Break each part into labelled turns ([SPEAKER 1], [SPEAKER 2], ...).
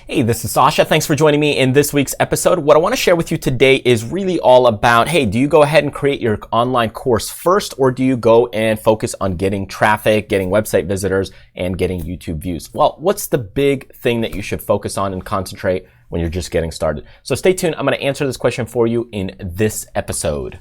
[SPEAKER 1] Hey, this is Sasha. Thanks for joining me in this week's episode. What I want to share with you today is really all about, hey, do you go ahead and create your online course first, or do you go and focus on getting traffic, getting website visitors, and getting YouTube views? Well, what's the big thing that you should focus on and concentrate when you're just getting started? So stay tuned. I'm going to answer this question for you in this episode.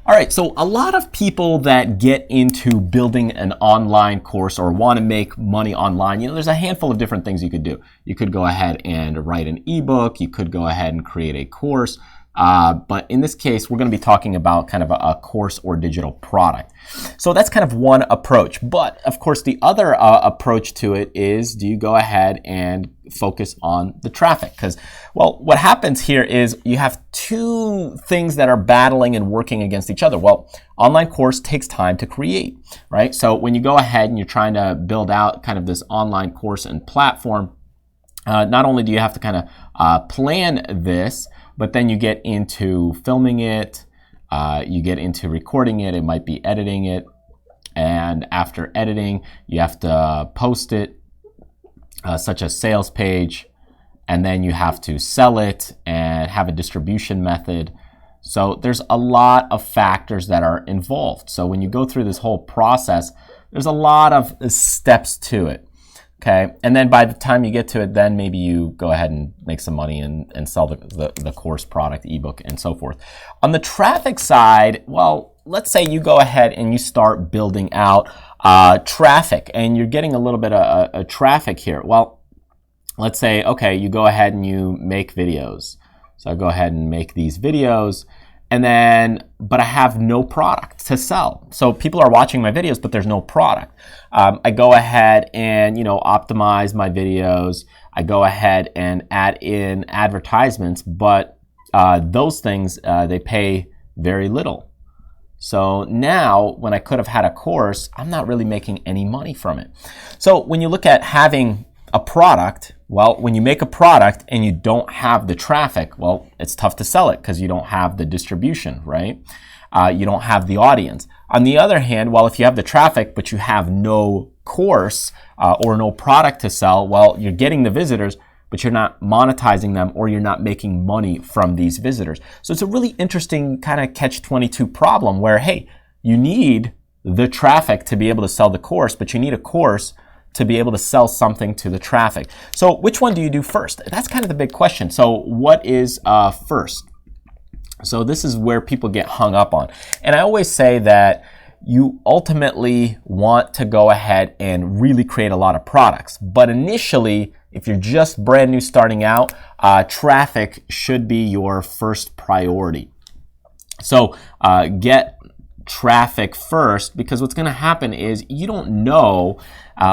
[SPEAKER 1] All right, so a lot of people that get into building an online course or want to make money online, there's a handful of different things you could do. You could go ahead and write an ebook. You could go ahead and create a course. But in this case, we're going to be talking about kind of a course or digital product. So that's kind of one approach. But of course, the other approach to it is, do you go ahead and focus on the traffic? Because, well, what happens here is you have two things that are battling and working against each other. Well, online course takes time to create, right? So when you go ahead and you're trying to build out kind of this online course and platform, not only do you have to kind of plan this, but then you get into filming it, you get into recording it, it might be editing it, and after editing, you have to post it, such as sales page, and then you have to sell it and have a distribution method. So there's a lot of factors that are involved. So when you go through this whole process, there's a lot of steps to it. Okay, and then by the time you get to it, then maybe you go ahead and make some money and sell the course product, ebook, and so forth. On the traffic side, well, let's say you go ahead and you start building out traffic, and you're getting a little bit of traffic here. Well, let's say, okay, you go ahead and you make videos. So I go ahead and make these videos, and then, but I have no product to sell. So people are watching my videos, but there's no product. I go ahead and, optimize my videos. I go ahead and add in advertisements, but those things, they pay very little. So now when I could have had a course, I'm not really making any money from it. So when you look at having a product, well, when you make a product and you don't have the traffic, well, it's tough to sell it because you don't have the distribution, right? You don't have the audience. On the other hand, well, if you have the traffic, but you have no course or no product to sell, well, you're getting the visitors, but you're not monetizing them, or you're not making money from these visitors. So it's a really interesting kind of catch-22 problem where, hey, you need the traffic to be able to sell the course, but you need a course to be able to sell something to the traffic. So which one do you do first? That's kind of the big question. So what is first? So this is where people get hung up on. And I always say that you ultimately want to go ahead and really create a lot of products. But initially, if you're just brand new starting out, traffic should be your first priority. So get traffic first, because what's going to happen is you don't know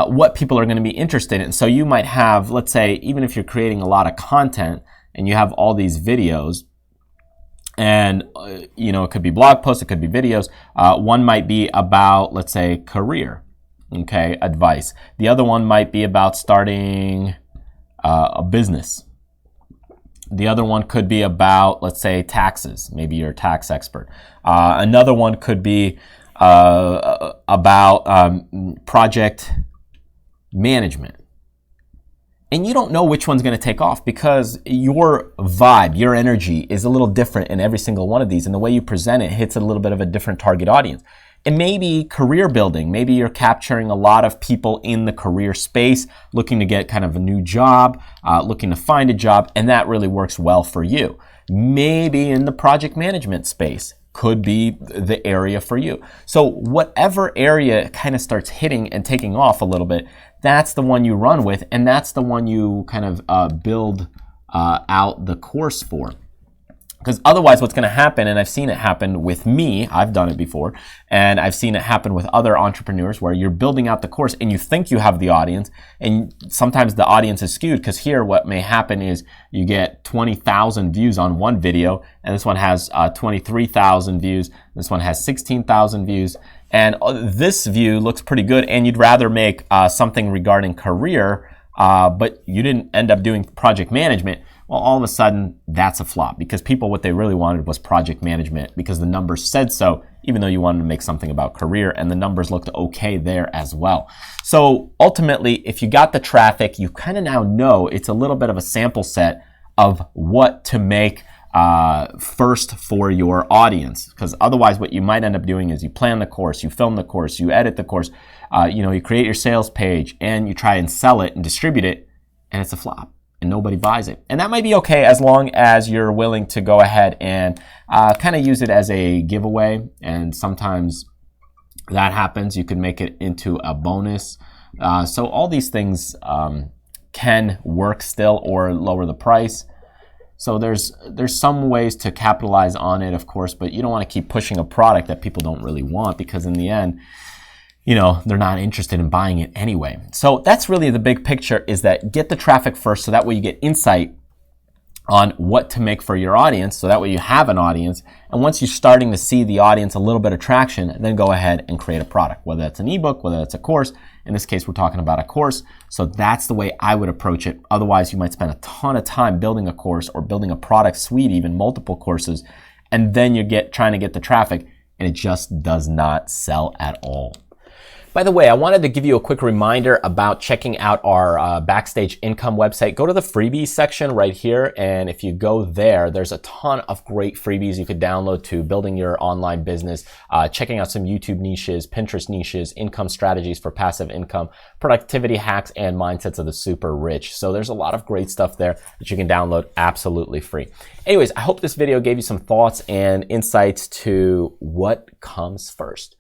[SPEAKER 1] what people are going to be interested in. So you might have, let's say, even if you're creating a lot of content and you have all these videos, and it could be blog posts, it could be videos. One might be about, let's say, career, okay, advice. The other one might be about starting a business. The other one could be about, let's say, taxes. Maybe you're a tax expert. Another one could be about project management. And you don't know which one's going to take off because your vibe, your energy is a little different in every single one of these. And the way you present it hits a little bit of a different target audience. And maybe career building, maybe you're capturing a lot of people in the career space looking to get kind of a new job, looking to find a job, and that really works well for you. Maybe in the project management space could be the area for you. So whatever area kind of starts hitting and taking off a little bit, that's the one you run with, and that's the one you kind of build out the course for. Because otherwise what's going to happen, and I've seen it happen with me, I've done it before, and I've seen it happen with other entrepreneurs where you're building out the course and you think you have the audience, and sometimes the audience is skewed, because here what may happen is you get 20,000 views on one video, and this one has 23,000 views, this one has 16,000 views, and this view looks pretty good, and you'd rather make something regarding career, but you didn't end up doing project management. well, all of a sudden that's a flop because people, what they really wanted was project management because the numbers said so, even though you wanted to make something about career, and the numbers looked okay there as well. So ultimately, if you got the traffic, you kind of now know it's a little bit of a sample set of what to make first for your audience, because otherwise what you might end up doing is you plan the course, you film the course, you edit the course, you create your sales page and you try and sell it and distribute it, and it's a flop and nobody buys it. And that might be okay as long as you're willing to go ahead and kind of use it as a giveaway, and sometimes that happens. You can make it into a bonus. So all these things can work still, or lower the price. So there's some ways to capitalize on it, of course, but you don't want to keep pushing a product that people don't really want, because in the end, they're not interested in buying it anyway. So that's really the big picture, is that get the traffic first, so that way you get insight on what to make for your audience, so that way you have an audience. And once you're starting to see the audience a little bit of traction, then go ahead and create a product, whether that's an ebook, whether that's a course. In this case, we're talking about a course. So that's the way I would approach it. Otherwise, you might spend a ton of time building a course or building a product suite, even multiple courses, and then you're trying to get the traffic, and it just does not sell at all. By the way, I wanted to give you a quick reminder about checking out our Backstage Income website. Go to the freebies section right here, and if you go there, there's a ton of great freebies you could download to building your online business, checking out some YouTube niches, Pinterest niches, income strategies for passive income, productivity hacks, and mindsets of the super rich. So there's a lot of great stuff there that you can download absolutely free. Anyways, I hope this video gave you some thoughts and insights to what comes first: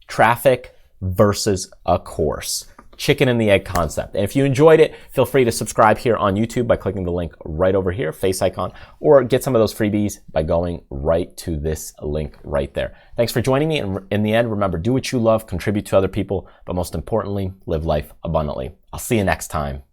[SPEAKER 1] traffic versus a course. Chicken and the egg concept. And if you enjoyed it, feel free to subscribe here on YouTube by clicking the link right over here, face icon, or get some of those freebies by going right to this link right there. Thanks for joining me. And in the end, remember, do what you love, contribute to other people, but most importantly, live life abundantly. I'll see you next time.